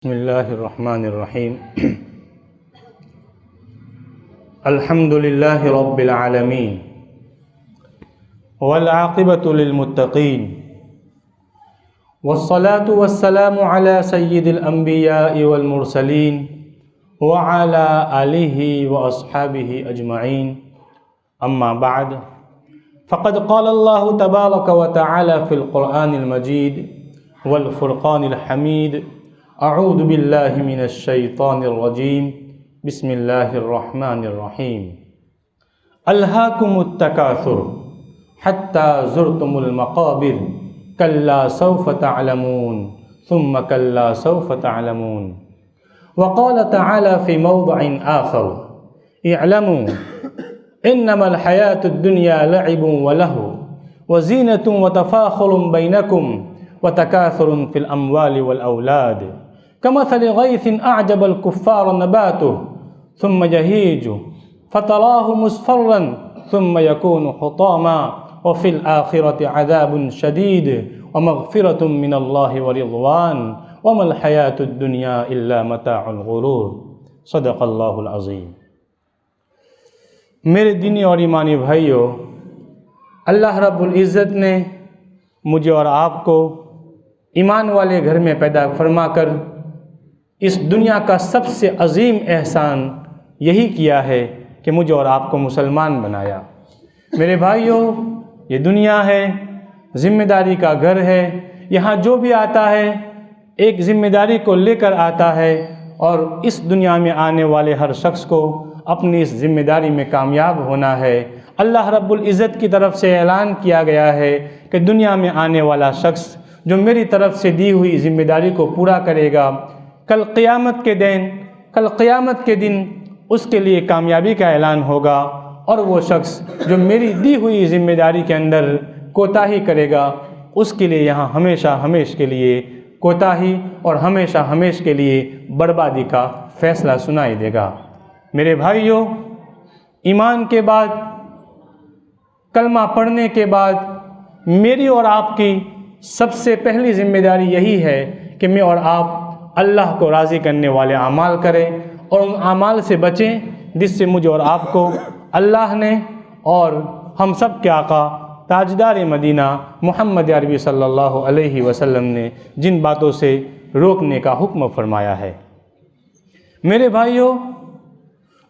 بسم اللہ الرحمن الرحیم الحمد للہ رب العالمین والعاقبۃ للمتقین والصلاة والسلام علی سید الانبیاء والمرسلین وعلی آلہ واصحابہ اجمعین اما بعد فقد قال اللہ تبارک وتعالی فی القرآن المجید والفرقان الحمید اعوذ باللہ من الشیطان الرجیم بسم اللہ الرحمن الرحیم الہاکم التکاثر حتی زرتم المقابر کلا سوف تعلمون ثم کلا سوف تعلمون وقال تعالی فی موضع آخر اعلموا انما الحیاة الدنیا لعب ولہو وزینة وتفاخر بینکم وتکاثر فی الاموال والاولاد كمثل غيث أعجب الكفار نباته ثم يهيج فتراه مصفرا ثم يكون حطاما وفي الآخرة عذاب شديد ومغفرة من الله ورضوان وما الحياة الدنيا إلا متاع الغرور صدق اللہ العظیم۔ میرے دینی اور ایمانی بھائیو، اللہ رب العزت نے مجھے اور آپ کو ایمان والے گھر میں پیدا فرما کر اس دنیا کا سب سے عظیم احسان یہی کیا ہے کہ مجھے اور آپ کو مسلمان بنایا۔ میرے بھائیوں، یہ دنیا ہے، ذمہ داری کا گھر ہے۔ یہاں جو بھی آتا ہے ایک ذمہ داری کو لے کر آتا ہے، اور اس دنیا میں آنے والے ہر شخص کو اپنی اس ذمہ داری میں کامیاب ہونا ہے۔ اللہ رب العزت کی طرف سے اعلان کیا گیا ہے کہ دنیا میں آنے والا شخص جو میری طرف سے دی ہوئی ذمہ داری کو پورا کرے گا، کل قیامت کے دن اس کے لیے کامیابی کا اعلان ہوگا، اور وہ شخص جو میری دی ہوئی ذمہ داری کے اندر کوتاہی کرے گا، اس کے لیے یہاں ہمیشہ ہمیش کے لیے کوتاہی اور ہمیشہ ہمیش کے لیے بربادی کا فیصلہ سنائی دے گا۔ میرے بھائیوں، ایمان کے بعد، کلمہ پڑھنے کے بعد میری اور آپ کی سب سے پہلی ذمہ داری یہی ہے کہ میں اور آپ اللہ کو راضی کرنے والے اعمال کریں، اور ان اعمال سے بچیں جس سے مجھے اور آپ کو اللہ نے اور ہم سب کے آقا تاجدار مدینہ محمد عربی صلی اللہ علیہ وسلم نے جن باتوں سے روکنے کا حکم فرمایا ہے۔ میرے بھائیوں،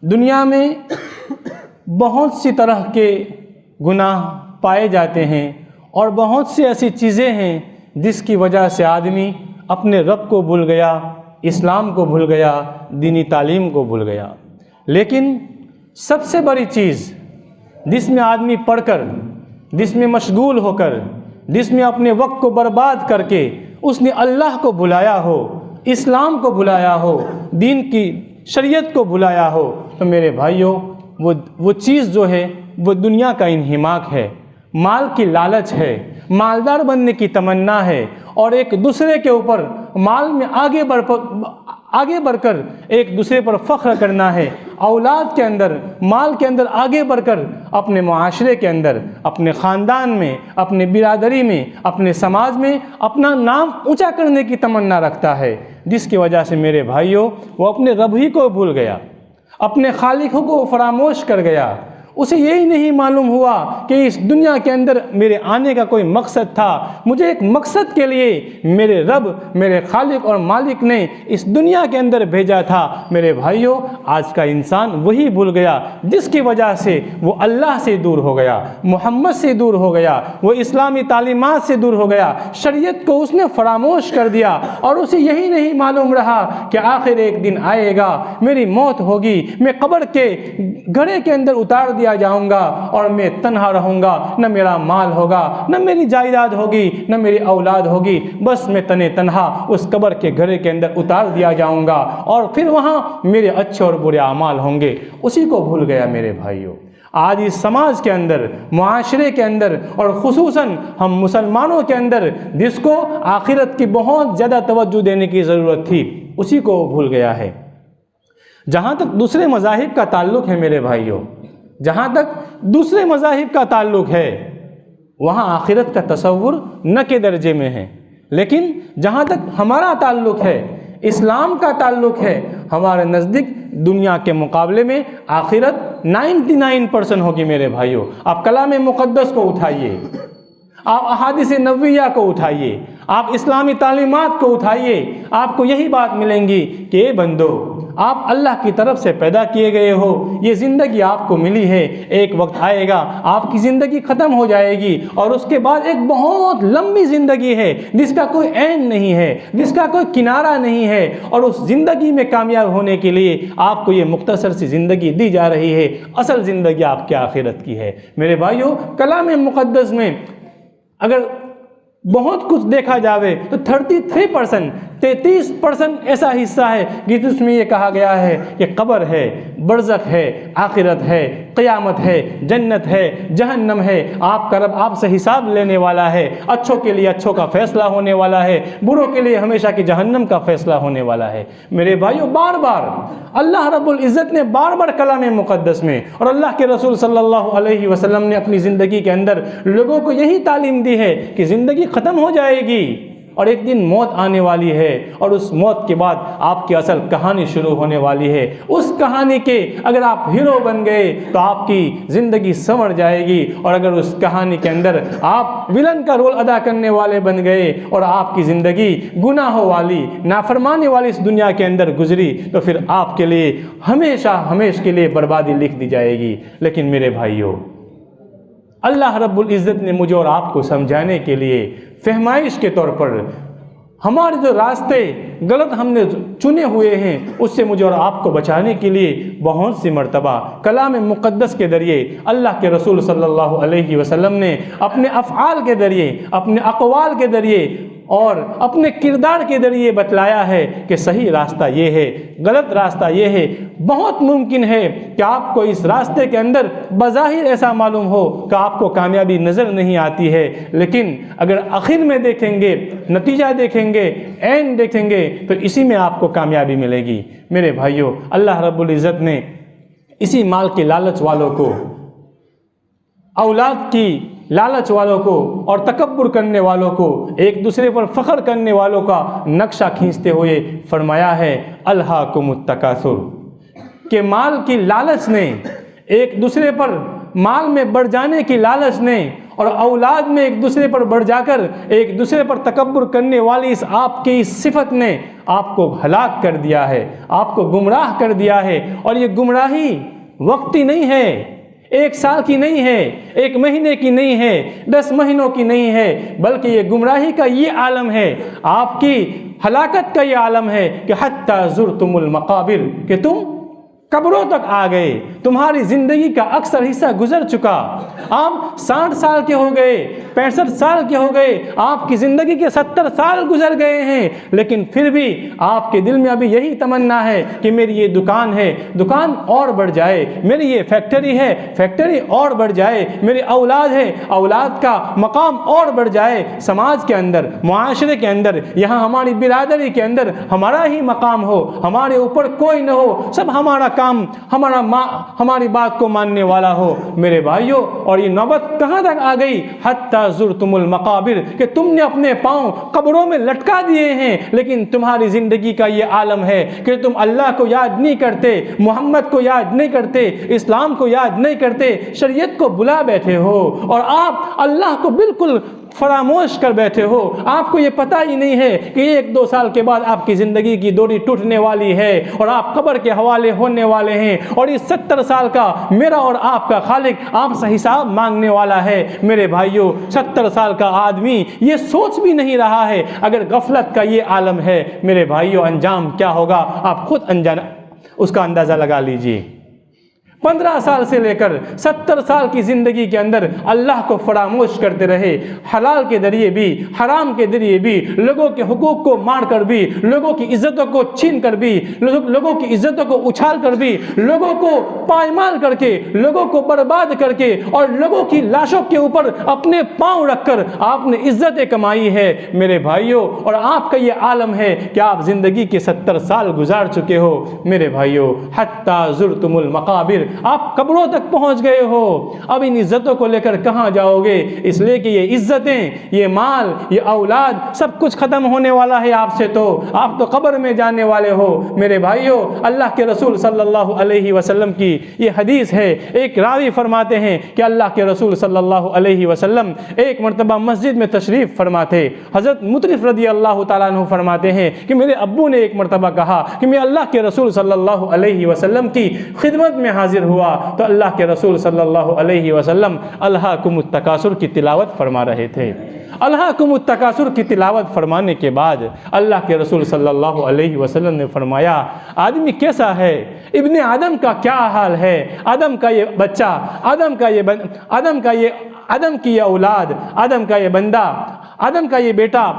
دنیا میں بہت سی طرح کے گناہ پائے جاتے ہیں، اور بہت سی ایسی چیزیں ہیں جس کی وجہ سے آدمی اپنے رب کو بھول گیا، اسلام کو بھول گیا، دینی تعلیم کو بھول گیا۔ لیکن سب سے بڑی چیز جس میں آدمی پڑھ کر، جس میں مشغول ہو کر، جس میں اپنے وقت کو برباد کر کے اس نے اللہ کو بھلایا ہو، اسلام کو بھلایا ہو، دین کی شریعت کو بھلایا ہو، تو میرے بھائیوں، وہ چیز جو ہے وہ دنیا کا انہماک ہے، مال کی لالچ ہے، مالدار بننے کی تمنا ہے، اور ایک دوسرے کے اوپر مال میں آگے بڑھ کر ایک دوسرے پر فخر کرنا ہے، اولاد کے اندر، مال کے اندر آگے بڑھ کر اپنے معاشرے کے اندر، اپنے خاندان میں، اپنے برادری میں، اپنے سماج میں اپنا نام اونچا کرنے کی تمنا رکھتا ہے، جس کی وجہ سے میرے بھائیوں وہ اپنے رب ہی کو بھول گیا، اپنے خالق کو فراموش کر گیا۔ اسے یہی نہیں معلوم ہوا کہ اس دنیا کے اندر میرے آنے کا کوئی مقصد تھا، مجھے ایک مقصد کے لیے میرے رب، میرے خالق اور مالک نے اس دنیا کے اندر بھیجا تھا۔ میرے بھائیوں، آج کا انسان وہی بھول گیا جس کی وجہ سے وہ اللہ سے دور ہو گیا، محمد سے دور ہو گیا، وہ اسلامی تعلیمات سے دور ہو گیا، شریعت کو اس نے فراموش کر دیا، اور اسے یہی نہیں معلوم رہا کہ آخر ایک دن آئے گا، میری موت ہوگی، میں قبر کے گڑھے کے اندر اتار دیا جاؤں گا، اور میں تنہا رہوں گا، نہ میرا مال ہوگا، نہ میری جائیداد ہوگی، نہ میری اولاد ہوگی، بس میں تنہا اس قبر کے گھڑے کے اندر اتار دیا جاؤں گا، اور پھر وہاں میرے اچھے اور برے اعمال ہوں گے۔ اسی کو بھول گیا میرے بھائیوں۔ آج اس سماج کے اندر، معاشرے کے اندر، اور خصوصاً ہم مسلمانوں کے اندر جس کو آخرت کی بہت زیادہ توجہ دینے کی ضرورت تھی، اسی کو بھول گیا ہے۔ جہاں تک دوسرے مذاہب کا تعلق ہے میرے بھائیوں، جہاں تک دوسرے مذاہب کا تعلق ہے، وہاں آخرت کا تصور نہ کے درجے میں ہے، لیکن جہاں تک ہمارا تعلق ہے، اسلام کا تعلق ہے، ہمارے نزدیک دنیا کے مقابلے میں آخرت 99% ہوگی میرے بھائیوں۔ آپ کلام مقدس کو اٹھائیے، آپ احادیث نبویہ کو اٹھائیے، آپ اسلامی تعلیمات کو اٹھائیے، آپ کو یہی بات ملیں گی کہ اے بندو، آپ اللہ کی طرف سے پیدا کیے گئے ہو، یہ زندگی آپ کو ملی ہے، ایک وقت آئے گا آپ کی زندگی ختم ہو جائے گی، اور اس کے بعد ایک بہت لمبی زندگی ہے جس کا کوئی اینڈ نہیں ہے، جس کا کوئی کنارہ نہیں ہے، اور اس زندگی میں کامیاب ہونے کے لیے آپ کو یہ مختصر سی زندگی دی جا رہی ہے، اصل زندگی آپ کے آخرت کی ہے۔ میرے بھائیوں، کلام مقدس میں اگر بہت کچھ دیکھا جاوے تو 33% ایسا حصہ ہے کہ جس میں یہ کہا گیا ہے کہ قبر ہے، برزخ ہے، آخرت ہے، قیامت ہے، جنت ہے، جہنم ہے، آپ کا رب آپ سے حساب لینے والا ہے، اچھوں کے لیے اچھوں کا فیصلہ ہونے والا ہے، بروں کے لیے ہمیشہ کی جہنم کا فیصلہ ہونے والا ہے۔ میرے بھائیوں، بار بار اللہ رب العزت نے بار بار کلام مقدس میں اور اللہ کے رسول صلی اللہ علیہ وسلم نے اپنی زندگی کے اندر لوگوں کو یہی تعلیم دی ہے کہ زندگی ختم ہو جائے گی اور ایک دن موت آنے والی ہے، اور اس موت کے بعد آپ کی اصل کہانی شروع ہونے والی ہے۔ اس کہانی کے اگر آپ ہیرو بن گئے تو آپ کی زندگی سنور جائے گی، اور اگر اس کہانی کے اندر آپ ولن کا رول ادا کرنے والے بن گئے اور آپ کی زندگی گناہوں والی، نافرمانی والی اس دنیا کے اندر گزری تو پھر آپ کے لیے ہمیشہ کے لیے بربادی لکھ دی جائے گی۔ لیکن میرے بھائیوں، اللہ رب العزت نے مجھے اور آپ کو سمجھانے کے لیے فہمائش کے طور پر ہمارے جو راستے غلط ہم نے چنے ہوئے ہیں اس سے مجھے اور آپ کو بچانے کے لیے بہت سی مرتبہ کلام مقدس کے ذریعے اللہ کے رسول صلی اللہ علیہ وسلم نے اپنے افعال کے ذریعے، اپنے اقوال کے ذریعے اور اپنے کردار کے ذریعے بتلایا ہے کہ صحیح راستہ یہ ہے، غلط راستہ یہ ہے۔ بہت ممکن ہے کہ آپ کو اس راستے کے اندر بظاہر ایسا معلوم ہو کہ آپ کو کامیابی نظر نہیں آتی ہے، لیکن اگر آخر میں دیکھیں گے، نتیجہ دیکھیں گے، اینڈ دیکھیں گے تو اسی میں آپ کو کامیابی ملے گی۔ میرے بھائیوں، اللہ رب العزت نے اسی مال کے لالچ والوں کو، اولاد کی لالچ والوں کو اور تکبر کرنے والوں کو، ایک دوسرے پر فخر کرنے والوں کا نقشہ کھینچتے ہوئے فرمایا ہے الہاکم التکاثر، کہ مال کی لالچ نے، ایک دوسرے پر مال میں بڑھ جانے کی لالچ نے اور اولاد میں ایک دوسرے پر بڑھ جا کر ایک دوسرے پر تکبر کرنے والی اس آپ کی صفت نے آپ کو ہلاک کر دیا ہے، آپ کو گمراہ کر دیا ہے۔ اور یہ گمراہی وقتی نہیں ہے، 1 سال کی نہیں ہے، 1 مہینے کی نہیں ہے، 10 مہینوں کی نہیں ہے، بلکہ یہ گمراہی کا یہ عالم ہے، آپ کی ہلاکت کا یہ عالم ہے کہ حتی زرتم المقابر، کہ تم قبروں تک آ گئے، تمہاری زندگی کا اکثر حصہ گزر چکا، آپ 60 سال کے ہو گئے، 65 سال کے ہو گئے، آپ کی زندگی کے 70 سال گزر گئے ہیں، لیکن پھر بھی آپ کے دل میں ابھی یہی تمنا ہے کہ میری یہ دکان ہے، دکان اور بڑھ جائے، میری یہ فیکٹری ہے، فیکٹری اور بڑھ جائے، میری اولاد ہے، اولاد کا مقام اور بڑھ جائے، سماج کے اندر، معاشرے کے اندر، یہاں ہماری برادری کے اندر ہمارا ہی مقام ہو، ہمارے اوپر کوئی نہ ہو، سب ہمارا کام، ہماری بات کو ماننے والا ہو۔ میرے بھائیوں، اور یہ نوبت کہاں تک آ گئی؟ حتی زرتم المقابر، کہ تم نے اپنے پاؤں قبروں میں لٹکا دیے ہیں، لیکن تمہاری زندگی کا یہ عالم ہے کہ تم اللہ کو یاد نہیں کرتے، محمد کو یاد نہیں کرتے، اسلام کو یاد نہیں کرتے، شریعت کو بلا بیٹھے ہو، اور آپ اللہ کو بالکل فراموش کر بیٹھے ہو۔ آپ کو یہ پتہ ہی نہیں ہے کہ 1-2 سال کے بعد آپ کی زندگی کی ڈوری ٹوٹنے والی ہے اور آپ قبر کے حوالے ہونے والے ہیں، اور اس 70 سال کا میرا اور آپ کا خالق آپ سے حساب مانگنے والا ہے۔ میرے بھائیوں، 70 سال کا آدمی یہ سوچ بھی نہیں رہا ہے، اگر غفلت کا یہ عالم ہے، میرے بھائیوں انجام کیا ہوگا آپ خود اس کا اندازہ لگا لیجئے۔ 15 سال سے لے کر 70 سال کی زندگی کے اندر اللہ کو فراموش کرتے رہے، حلال کے ذریعے بھی، حرام کے ذریعے بھی، لوگوں کے حقوق کو مار کر بھی، لوگوں کی عزتوں کو چھین کر بھی، لوگوں کی عزتوں کو اچھال کر بھی، لوگوں کو پائمال کر کے، لوگوں کو برباد کر کے، اور لوگوں کی لاشوں کے اوپر اپنے پاؤں رکھ کر آپ نے عزتیں کمائی ہے۔ میرے بھائیوں، اور آپ کا یہ عالم ہے کہ آپ زندگی کے 70 سال گزار چکے ہو۔ میرے بھائیوں، حتی زرتم المقابر، آپ قبروں تک پہنچ گئے ہو، اب ان عزتوں کو لے کر کہاں جاؤ گے؟ اس لیے کہ یہ عزتیں، یہ مال، یہ اولاد سب کچھ ختم ہونے والا ہے آپ سے، تو آپ تو قبر میں جانے والے ہو۔ میرے بھائیوں، اللہ کے رسول صلی اللہ علیہ وسلم کی یہ حدیث ہے، ایک راوی فرماتے ہیں کہ اللہ کے رسول صلی اللہ علیہ وسلم ایک مرتبہ مسجد میں تشریف فرما تھے۔ حضرت مطرف رضی اللہ تعالیٰ عنہ فرماتے ہیں کہ میرے ابو نے ایک مرتبہ کہا کہ میں اللہ کے رسول صلی اللہ علیہ وسلم کی خدمت میں حاضر ہوا تو اللہ کے رسول صلی اللہ علیہ وسلم الہاکم التکاثر کی تلاوت فرما رہے تھے۔ الہاکم التکاثر کی تلاوت فرمانے کے بعد اللہ کے رسول صلی اللہ علیہ وسلم نے فرمایا، آدمی کیسا ہے؟ ابن آدم کا کیا حال ہے؟ آدم کا یہ بچہ، آدم کی یہ اولاد، آدم کا یہ بندہ، آدم کا یہ بیٹا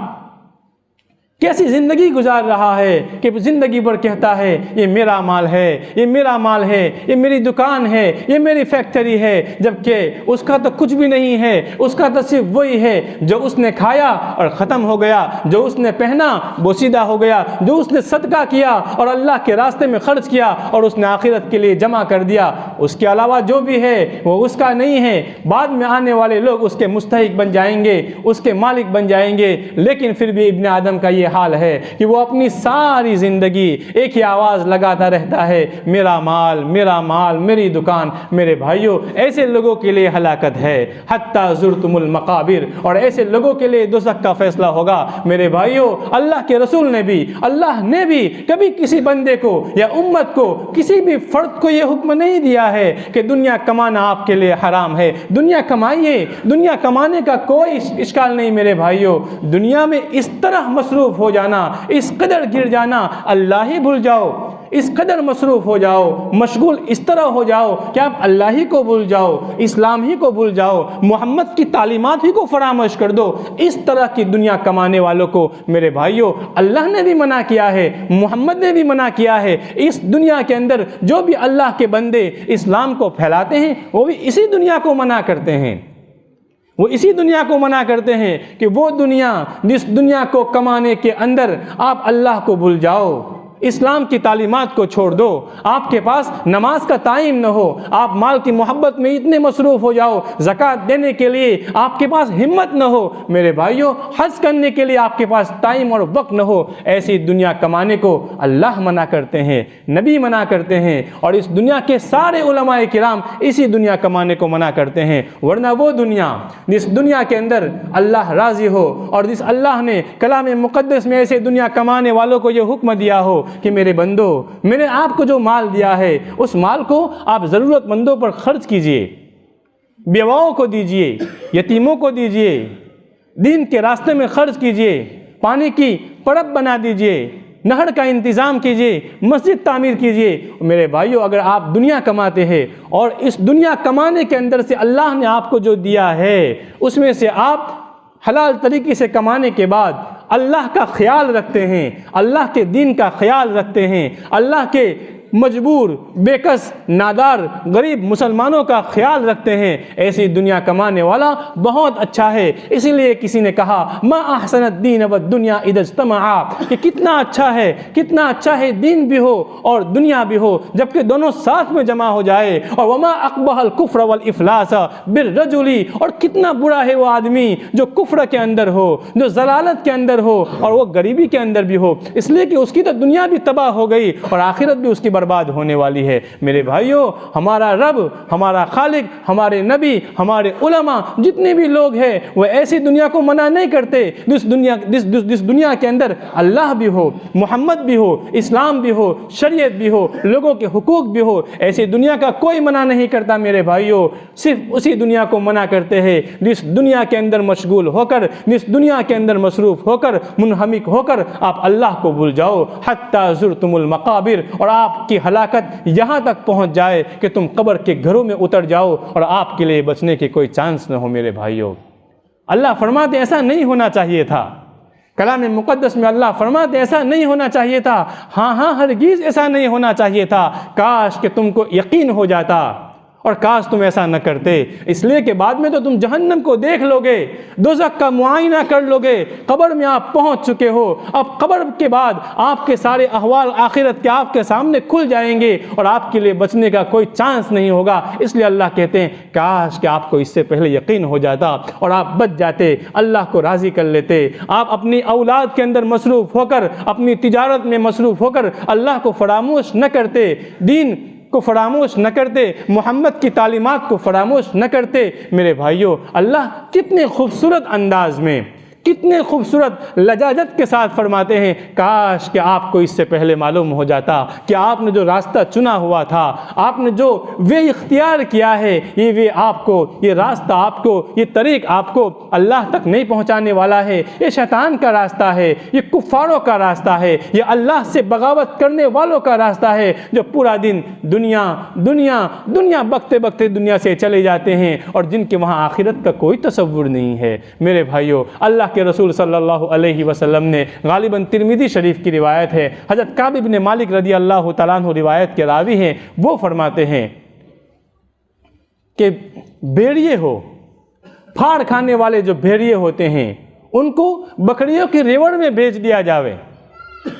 کیسی زندگی گزار رہا ہے کہ زندگی بھر کہتا ہے یہ میرا مال ہے، یہ میرا مال ہے، یہ میری دکان ہے، یہ میری فیکٹری ہے، جبکہ اس کا تو کچھ بھی نہیں ہے۔ اس کا تو صرف وہی ہے جو اس نے کھایا اور ختم ہو گیا، جو اس نے پہنا بوسیدہ ہو گیا، جو اس نے صدقہ کیا اور اللہ کے راستے میں خرچ کیا اور اس نے آخرت کے لیے جمع کر دیا، اس کے علاوہ جو بھی ہے وہ اس کا نہیں ہے۔ بعد میں آنے والے لوگ اس کے مستحق بن جائیں گے، اس کے مالک بن جائیں گے، لیکن پھر بھی ابن آدم کا یہ حال ہے کہ وہ اپنی ساری زندگی ایک ہی آواز لگاتا رہتا ہے، میرا مال، میرا مال، میری دکان۔ میرے بھائیوں، ایسے لوگوں کے لیے ہلاکت ہے، حتی زرتم المقابر، اور ایسے لوگوں کے لیے دوزخ کا فیصلہ ہوگا۔ میرے بھائیوں، اللہ کے رسول نے بھی کبھی کسی بندے کو یا امت کو، کسی بھی فرد کو یہ حکم نہیں دیا ہے کہ دنیا کمانا آپ کے لیے حرام ہے۔ دنیا کمائیے، دنیا کمانے کا کوئی اشکال نہیں۔ میرے بھائیوں، دنیا میں اس طرح مصروف ہو جانا، اس قدر گر جانا، اللہ ہی بھول جاؤ، اس قدر مصروف ہو جاؤ، مشغول اس طرح ہو جاؤ کہ آپ اللہ ہی کو بھول جاؤ، اسلام ہی کو بھول جاؤ، محمد کی تعلیمات ہی کو فراموش کر دو۔ اس طرح کی دنیا کمانے والوں کو میرے بھائیوں اللہ نے بھی منع کیا ہے، محمد نے بھی منع کیا ہے۔ اس دنیا کے اندر جو بھی اللہ کے بندے اسلام کو پھیلاتے ہیں وہ بھی اسی دنیا کو منع کرتے ہیں، وہ اسی دنیا کو منع کرتے ہیں کہ وہ دنیا جس دنیا کو کمانے کے اندر آپ اللہ کو بھول جاؤ، اسلام کی تعلیمات کو چھوڑ دو، آپ کے پاس نماز کا ٹائم نہ ہو، آپ مال کی محبت میں اتنے مصروف ہو جاؤ، زکوٰۃ دینے کے لیے آپ کے پاس ہمت نہ ہو، میرے بھائیوں حج کرنے کے لیے آپ کے پاس ٹائم اور وقت نہ ہو، ایسی دنیا کمانے کو اللہ منع کرتے ہیں، نبی منع کرتے ہیں، اور اس دنیا کے سارے علماء کرام اسی دنیا کمانے کو منع کرتے ہیں۔ ورنہ وہ دنیا جس دنیا کے اندر اللہ راضی ہو اور جس اللہ نے کلام مقدس میں ایسے دنیا کمانے والوں کو یہ حکم دیا ہو کہ میرے بندو، میں نے آپ کو جو مال دیا ہے اس مال کو آپ ضرورت مندوں پر خرچ کیجئے، بیواؤں کو دیجئے، یتیموں کو دیجئے، دین کے راستے میں خرچ کیجئے، پانی کی پڑپ بنا دیجئے، نہر کا انتظام کیجئے، مسجد تعمیر کیجئے۔ میرے بھائیوں، اگر آپ دنیا کماتے ہیں اور اس دنیا کمانے کے اندر سے اللہ نے آپ کو جو دیا ہے اس میں سے آپ حلال طریقے سے کمانے کے بعد اللہ کا خیال رکھتے ہیں، اللہ کے دین کا خیال رکھتے ہیں، اللہ کے مجبور، بے کس، نادار، غریب مسلمانوں کا خیال رکھتے ہیں، ایسی دنیا کمانے والا بہت اچھا ہے۔ اسی لیے کسی نے کہا ما احسن الدین والدنیا اذا اجتمعا، کہ کتنا اچھا ہے دین بھی ہو اور دنیا بھی ہو جبکہ دونوں ساتھ میں جمع ہو جائے، اور وما اقبح الکفر والافلاس بالرجل، اور کتنا برا ہے وہ آدمی جو کفر کے اندر ہو، جو ضلالت کے اندر ہو اور وہ غریبی کے اندر بھی ہو، اس لیے کہ اس کی تو دنیا بھی تباہ ہو گئی اور آخرت بھی اس کی برباد ہونے والی ہے۔ میرے بھائیوں، ہمارا رب، ہمارا خالق، ہمارے نبی، ہمارے علماء، جتنے بھی لوگ ہیں وہ ایسی دنیا کو منع نہیں کرتے جس دنیا کے اندر اللہ بھی ہو، محمد بھی ہو، اسلام بھی ہو، شریعت بھی ہو، لوگوں کے حقوق بھی ہو، ایسی دنیا کا کوئی منع نہیں کرتا۔ میرے بھائیوں، صرف اسی دنیا کو منع کرتے ہیں جس دنیا کے اندر مشغول ہو کر، جس دنیا کے اندر مصروف ہو کر، منہمک ہو کر آپ اللہ کو بھول جاؤ، حتی زرتم المقابر، اور آپ کی ہلاکت یہاں تک پہنچ جائے کہ تم قبر کے گھروں میں اتر جاؤ اور آپ کے لیے بچنے کی کوئی چانس نہ ہو۔ میرے بھائیوں، اللہ فرماتے ایسا نہیں ہونا چاہیے تھا، کلام مقدس میں اللہ فرماتے ایسا نہیں ہونا چاہیے تھا، ہاں ہرگز ایسا نہیں ہونا چاہیے تھا۔ کاش کہ تم کو یقین ہو جاتا اور کاش تم ایسا نہ کرتے، اس لیے کہ بعد میں تو تم جہنم کو دیکھ لو گے، دوزخ کا معائنہ کر لو گے، قبر میں آپ پہنچ چکے ہو، اب قبر کے بعد آپ کے سارے احوال آخرت کے آپ کے سامنے کھل جائیں گے اور آپ کے لیے بچنے کا کوئی چانس نہیں ہوگا۔ اس لیے اللہ کہتے ہیں کاش کہ آپ کو اس سے پہلے یقین ہو جاتا اور آپ بچ جاتے، اللہ کو راضی کر لیتے، آپ اپنی اولاد کے اندر مصروف ہو کر، اپنی تجارت میں مصروف ہو کر اللہ کو فراموش نہ کرتے، دین کو فراموش نہ کرتے، محمد کی تعلیمات کو فراموش نہ کرتے۔ میرے بھائیوں، اللہ کتنے خوبصورت انداز میں، کتنے خوبصورت لجاجت کے ساتھ فرماتے ہیں کاش کہ آپ کو اس سے پہلے معلوم ہو جاتا کہ آپ نے جو راستہ چنا ہوا تھا، آپ نے جو وے اختیار کیا ہے، یہ وے آپ کو، یہ راستہ آپ کو، یہ طریق آپ کو اللہ تک نہیں پہنچانے والا ہے، یہ شیطان کا راستہ ہے، یہ کفاروں کا راستہ ہے، یہ اللہ سے بغاوت کرنے والوں کا راستہ ہے، جو پورا دن دنیا دنیا دنیا بکتے بکتے دنیا سے چلے جاتے ہیں اور جن کے وہاں آخرت کا کوئی تصور نہیں ہے۔ میرے بھائیوں، اللہ کے رسول صلی اللہ علیہ وسلم نے، غالباً ترمذی شریف کی روایت ہے، حضرت کعب بن مالک رضی اللہ تعالیٰ عنہ روایت کے راوی ہیں، وہ فرماتے ہیں کہ بھیڑیے ہو، پھاڑ کھانے والے جو بھیڑیے ہوتے ہیں، ان کو بکریوں کے ریوڑ میں بیچ دیا جاوے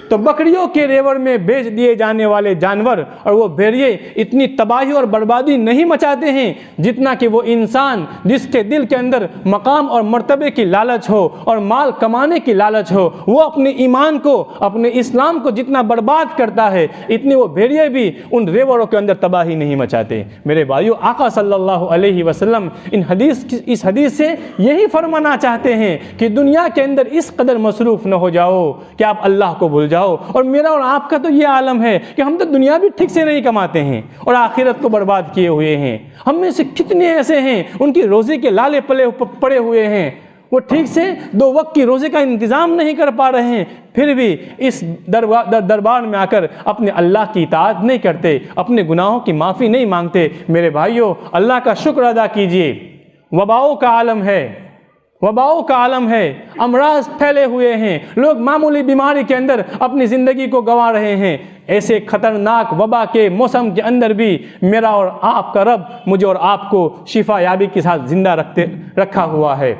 تو بکریوں کے ریوڑ میں بیچ دیے جانے والے جانور اور وہ بھیڑیے اتنی تباہی اور بربادی نہیں مچاتے ہیں جتنا کہ وہ انسان جس کے دل کے اندر مقام اور مرتبے کی لالچ ہو اور مال کمانے کی لالچ ہو، وہ اپنے ایمان کو، اپنے اسلام کو جتنا برباد کرتا ہے، اتنے وہ بھیڑیے بھی ان ریوڑوں کے اندر تباہی نہیں مچاتے۔ میرے بھائیو، آقا صلی اللہ علیہ وسلم اس حدیث سے یہی فرمانا چاہتے ہیں کہ دنیا کے اندر اس قدر مصروف نہ ہو جاؤ کہ آپ اللہ کو بھول جاؤ۔ اور میرا اور آپ کا تو یہ عالم ہے کہ ہم تو دنیا بھی ٹھیک سے نہیں کماتے ہیں اور آخرت کو برباد کیے ہوئے ہیں۔ ہم میں سے کتنے ایسے ہیں ان کی روزی کے لالے پڑے ہوئے ہیں، وہ ٹھیک سے 2 وقت کی روزی کا انتظام نہیں کر پا رہے ہیں، پھر بھی اس دربار میں آ کر اپنے اللہ کی اطاعت نہیں کرتے، اپنے گناہوں کی معافی نہیں مانگتے۔ میرے بھائیوں، اللہ کا شکر ادا کیجئے، وباؤں کا عالم ہے، وباؤں کا عالم ہے، امراض پھیلے ہوئے ہیں، لوگ معمولی بیماری کے اندر اپنی زندگی کو گنوا رہے ہیں۔ ایسے خطرناک وبا کے موسم کے اندر بھی میرا اور آپ کا رب مجھے اور آپ کو شفا یابی کے ساتھ زندہ رکھا ہوا ہے۔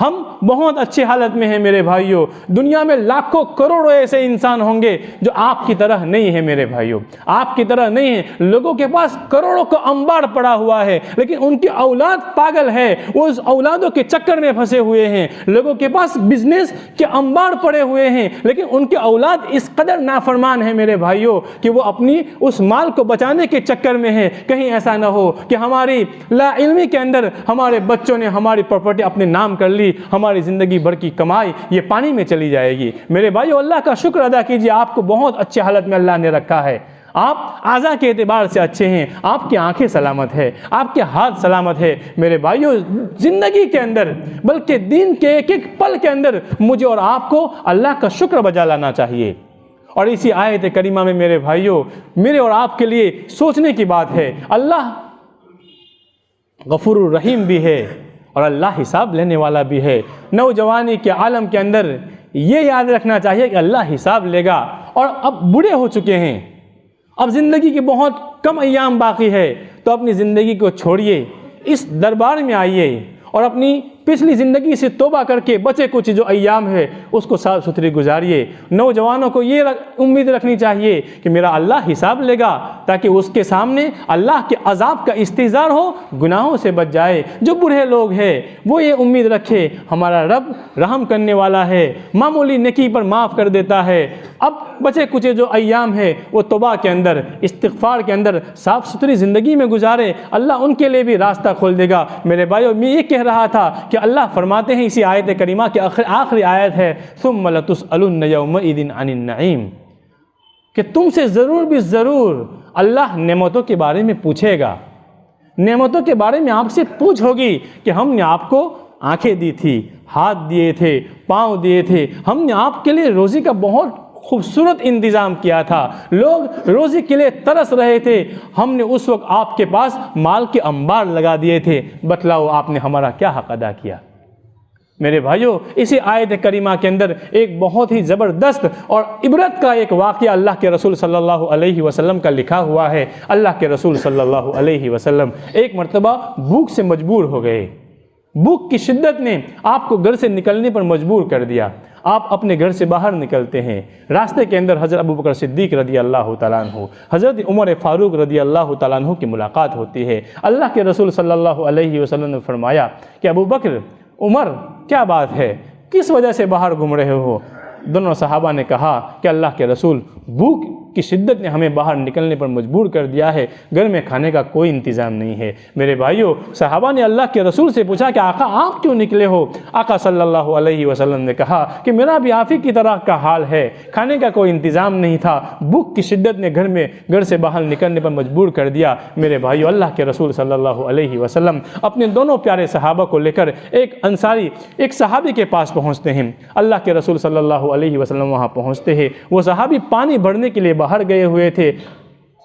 ہم بہت اچھے حالت میں ہیں میرے بھائیوں۔ دنیا میں لاکھوں کروڑوں ایسے انسان ہوں گے جو آپ کی طرح نہیں ہیں میرے بھائیوں، آپ کی طرح نہیں ہیں۔ لوگوں کے پاس کروڑوں کا انبار پڑا ہوا ہے لیکن ان کی اولاد پاگل ہے، وہ اس اولادوں کے چکر میں پھنسے ہوئے ہیں۔ لوگوں کے پاس بزنس کے انبار پڑے ہوئے ہیں لیکن ان کے اولاد اس قدر نافرمان ہیں میرے بھائیوں کہ وہ اپنی اس مال کو بچانے کے چکر میں ہیں۔ کہیں ایسا نہ ہو کہ ہماری لا علمی کے اندر ہمارے بچوں نے ہماری پراپرٹی اپنے نام کر لی، ہماری زندگی بھر کی کمائی یہ پانی میں چلی جائے گی۔ میرے بھائیو، اللہ کا شکر ادا کیجئے، آپ کو بہت اچھے حالت میں اللہ نے رکھا ہے۔ آپ اعضاء کے اعتبار سے اچھے ہیں، آپ کی آنکھیں سلامت ہے، آپ کے ہاتھ سلامت ہے۔ میرے بھائیو، زندگی کے اندر بلکہ دین کے ایک ایک پل کے اندر مجھے اور آپ کو اللہ کا شکر بجا لانا چاہیے۔ اور اسی آیت کریمہ میں میرے بھائیو، میرے اور آپ کے لیے سوچنے کی بات ہے، اللہ غفور الرحیم بھی ہے اور اللہ حساب لینے والا بھی ہے۔ نوجوانی کے عالم کے اندر یہ یاد رکھنا چاہیے کہ اللہ حساب لے گا، اور اب بوڑھے ہو چکے ہیں، اب زندگی کے بہت کم ایام باقی ہے، تو اپنی زندگی کو چھوڑیے، اس دربار میں آئیے اور اپنی پچھلی زندگی سے توبہ کر کے بچے کچھ جو ایام ہے اس کو صاف ستھری گزاریے۔ نوجوانوں کو یہ امید رکھنی چاہیے کہ میرا اللہ حساب لے گا، تاکہ اس کے سامنے اللہ کے عذاب کا استحضار ہو، گناہوں سے بچ جائے۔ جو بوڑھے لوگ ہیں وہ یہ امید رکھے ہمارا رب رحم کرنے والا ہے، معمولی نیکی پر معاف کر دیتا ہے۔ اب بچے کچھ جو ایام ہے وہ توبہ کے اندر، استغفار کے اندر صاف ستھری زندگی میں گزارے، اللہ ان کے لیے بھی راستہ کھول دے گا۔ میرے بھائیو، میں یہ کہہ رہا تھا کہ اللہ فرماتے ہیں اسی آیت کریمہ کی آخری آیت ہے ثم لتسألن یومئذ عن النعیم، کہ تم سے ضرور بھی ضرور اللہ نعمتوں کے بارے میں پوچھے گا، نعمتوں کے بارے میں آپ سے پوچھ ہوگی کہ ہم نے آپ کو آنکھیں دی تھی، ہاتھ دیے تھے، پاؤں دیے تھے، ہم نے آپ کے لیے روزی کا بہت خوبصورت انتظام کیا تھا، لوگ روزی کے لیے ترس رہے تھے، ہم نے اس وقت آپ کے پاس مال کے انبار لگا دیے تھے، بتلاؤ آپ نے ہمارا کیا حق ادا کیا؟ میرے بھائیوں، اسی آیت کریمہ کے اندر ایک بہت ہی زبردست اور عبرت کا ایک واقعہ اللہ کے رسول صلی اللہ علیہ وسلم کا لکھا ہوا ہے۔ اللہ کے رسول صلی اللہ علیہ وسلم ایک مرتبہ بھوک سے مجبور ہو گئے۔ بھوک کی شدت نے آپ کو گھر سے نکلنے پر مجبور کر دیا۔ آپ اپنے گھر سے باہر نکلتے ہیں، راستے کے اندر حضرت ابو بکر صدیق رضی اللہ تعالیٰ عنہ، حضرت عمر فاروق رضی اللہ تعالیٰ عنہ کی ملاقات ہوتی ہے۔ اللہ کے رسول صلی اللہ علیہ وسلم نے فرمایا کہ ابو بکر، عمر، کیا بات ہے، کس وجہ سے باہر گھوم رہے ہو؟ دونوں صحابہ نے کہا کہ اللہ کے رسول، بھوک کی شدت نے ہمیں باہر نکلنے پر مجبور کر دیا ہے، گھر میں کھانے کا کوئی انتظام نہیں ہے۔ میرے بھائیوں، صحابہ نے اللہ کے رسول سے پوچھا کہ آقا آپ کیوں نکلے ہو؟ آقا صلی اللہ علیہ وسلم نے کہا کہ میرا بھی آپ ہی کی طرح کا حال ہے، کھانے کا کوئی انتظام نہیں تھا، بھوک کی شدت نے گھر سے باہر نکلنے پر مجبور کر دیا۔ میرے بھائیوں، اللہ کے رسول صلی اللہ علیہ وسلم اپنے دونوں پیارے صحابہ کو لے کر ایک صحابی کے پاس پہنچتے ہیں۔ اللہ کے رسول صلی اللہ علیہ وسلم وہاں پہنچتے ہیں۔ وہ صحابی پانی بھرنے کے لیے باہر گئے ہوئے تھے۔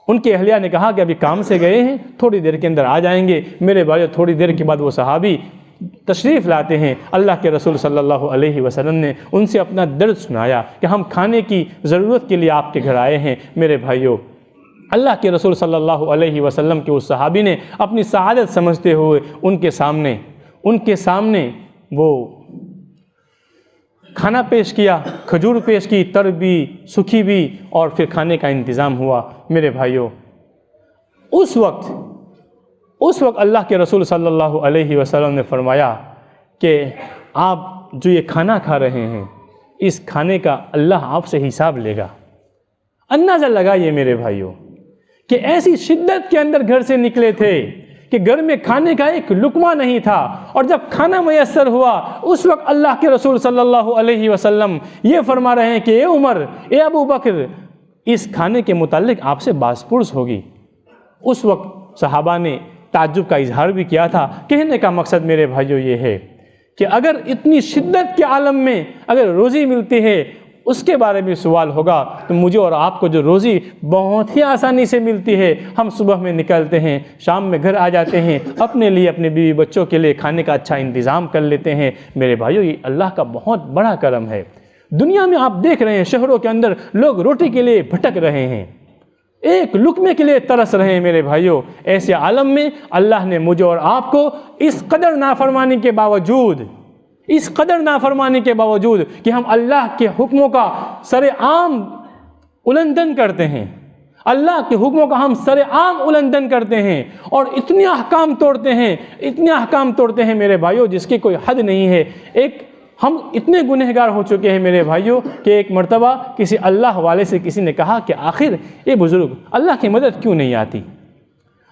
ان کے اہلیہ نے کہا کہ ابھی کام سے گئے ہیں، تھوڑی دیر کے اندر آ جائیں گے۔ میرے بھائیو، تھوڑی دیر کے بعد وہ صحابی تشریف لاتے ہیں۔ اللہ کے رسول صلی اللہ علیہ وسلم نے ان سے اپنا درد سنایا کہ ہم کھانے کی ضرورت کے لیے آپ کے گھر آئے ہیں۔ میرے بھائیو، اللہ کے رسول صلی اللہ علیہ وسلم کے اس صحابی نے اپنی سعادت سمجھتے ہوئے ان کے سامنے وہ کھانا پیش کیا، کھجور پیش کی، تر بھی، سوکھی بھی، اور پھر کھانے کا انتظام ہوا۔ میرے بھائیوں، اس وقت اللہ کے رسول صلی اللہ علیہ وسلم نے فرمایا کہ آپ جو یہ کھانا کھا رہے ہیں، اس کھانے کا اللہ آپ سے حساب لے گا۔ اندازہ لگائیے میرے بھائیوں کہ ایسی شدت کے اندر گھر سے نکلے تھے کہ گھر میں کھانے کا ایک لقمہ نہیں تھا، اور جب کھانا میسر ہوا اس وقت اللہ کے رسول صلی اللہ علیہ وسلم یہ فرما رہے ہیں کہ اے عمر، اے ابو بکر، اس کھانے کے متعلق آپ سے باس پرس ہوگی۔ اس وقت صحابہ نے تعجب کا اظہار بھی کیا تھا۔ کہنے کا مقصد میرے بھائیوں یہ ہے کہ اگر اتنی شدت کے عالم میں اگر روزی ملتی ہے، اس کے بارے میں سوال ہوگا تو مجھے اور آپ کو جو روزی بہت ہی آسانی سے ملتی ہے، ہم صبح میں نکلتے ہیں، شام میں گھر آ جاتے ہیں، اپنے لیے، اپنے بیوی بچوں کے لیے کھانے کا اچھا انتظام کر لیتے ہیں۔ میرے بھائیوں، یہ اللہ کا بہت بڑا کرم ہے۔ دنیا میں آپ دیکھ رہے ہیں، شہروں کے اندر لوگ روٹی کے لیے بھٹک رہے ہیں، ایک لقمے کے لیے ترس رہے ہیں۔ میرے بھائیوں، ایسے عالم میں اللہ نے مجھے اور آپ کو اس قدر نافرمانی کے باوجود کہ ہم اللہ کے حکموں کا سر عام النگھن کرتے ہیں، اللہ کے حکموں کا ہم سر عام النگھن کرتے ہیں اور اتنے احکام توڑتے ہیں میرے بھائیوں، جس کی کوئی حد نہیں ہے۔ ہم اتنے گنہگار ہو چکے ہیں میرے بھائیوں کہ ایک مرتبہ کسی اللہ والے سے کسی نے کہا کہ آخر یہ بزرگ، اللہ کی مدد کیوں نہیں آتی؟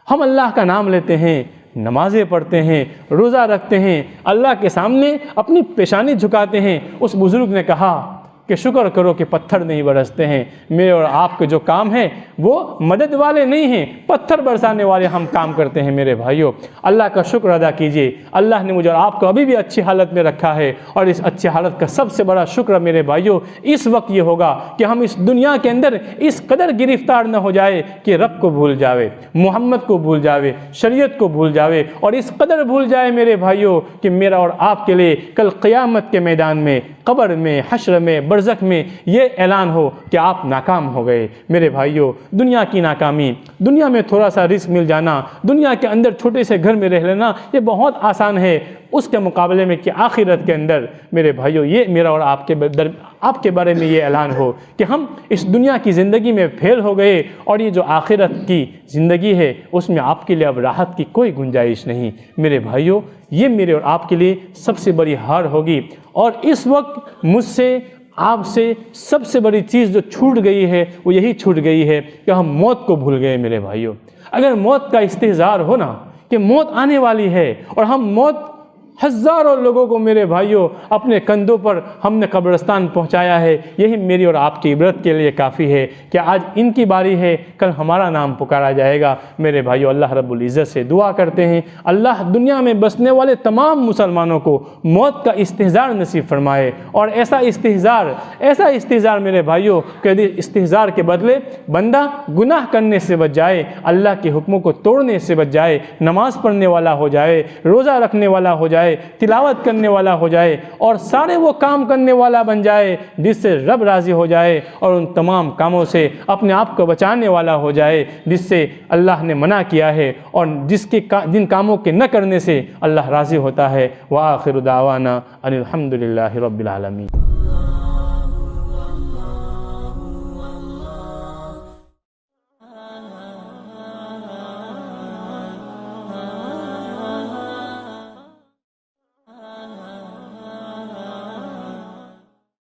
ہم اللہ کا نام لیتے ہیں، نمازیں پڑھتے ہیں، روزہ رکھتے ہیں، اللہ کے سامنے اپنی پیشانی جھکاتے ہیں۔ اس بزرگ نے کہا کہ شکر کرو کہ پتھر نہیں برستے ہیں، میرے اور آپ کے جو کام ہیں وہ مدد والے نہیں ہیں، پتھر برسانے والے ہم کام کرتے ہیں۔ میرے بھائیوں، اللہ کا شکر ادا کیجئے، اللہ نے مجھے اور آپ کو ابھی بھی اچھی حالت میں رکھا ہے، اور اس اچھی حالت کا سب سے بڑا شکر میرے بھائیوں اس وقت یہ ہوگا کہ ہم اس دنیا کے اندر اس قدر گرفتار نہ ہو جائے کہ رب کو بھول جاوے، محمد کو بھول جاوے، شریعت کو بھول جاوے، اور اس قدر بھول جائے میرے بھائیوں کہ میرا اور آپ کے لیے کل قیامت کے میدان میں، قبر میں، حشر میں، برزخ میں یہ اعلان ہو کہ آپ ناکام ہو گئے۔ میرے بھائیوں، دنیا کی ناکامی، دنیا میں تھوڑا سا رزق مل جانا، دنیا کے اندر چھوٹے سے گھر میں رہ لینا، یہ بہت آسان ہے، اس کے مقابلے میں کہ آخرت کے اندر میرے بھائیوں یہ میرا اور آپ کے بارے میں یہ اعلان ہو کہ ہم اس دنیا کی زندگی میں فیل ہو گئے، اور یہ جو آخرت کی زندگی ہے اس میں آپ کے لیے اب راحت کی کوئی گنجائش نہیں۔ میرے بھائیوں، یہ میرے اور آپ کے لیے سب سے بڑی ہار ہوگی، اور اس وقت مجھ سے، آپ سے سب سے بڑی چیز جو چھوٹ گئی ہے وہ یہی چھوٹ گئی ہے کہ ہم موت کو بھول گئے۔ میرے بھائیوں، اگر موت کا استحضار ہو نا کہ موت آنے والی ہے، اور ہم ہزاروں لوگوں کو میرے بھائیوں اپنے کندھوں پر ہم نے قبرستان پہنچایا ہے، یہی میری اور آپ کی عبرت کے لیے کافی ہے کہ آج ان کی باری ہے، کل ہمارا نام پکارا جائے گا۔ میرے بھائیوں، اللہ رب العزت سے دعا کرتے ہیں اللہ دنیا میں بسنے والے تمام مسلمانوں کو موت کا استحضار نصیب فرمائے، اور ایسا استحضار میرے بھائیوں کہ استحضار کے بدلے بندہ گناہ کرنے سے بچ جائے، اللہ کے حکموں کو توڑنے سے بچ جائے، نماز پڑھنے والا ہو جائے، روزہ رکھنے والا ہو جائے، جائے، تلاوت کرنے والا ہو جائے اور سارے وہ کام کرنے والا بن جائے جس سے رب راضی ہو جائے، اور ان تمام کاموں سے اپنے آپ کو بچانے والا ہو جائے جس سے اللہ نے منع کیا ہے اور جن کاموں کے نہ کرنے سے اللہ راضی ہوتا ہے۔ وآخر دعوانا ان الحمد للہ رب العالمین۔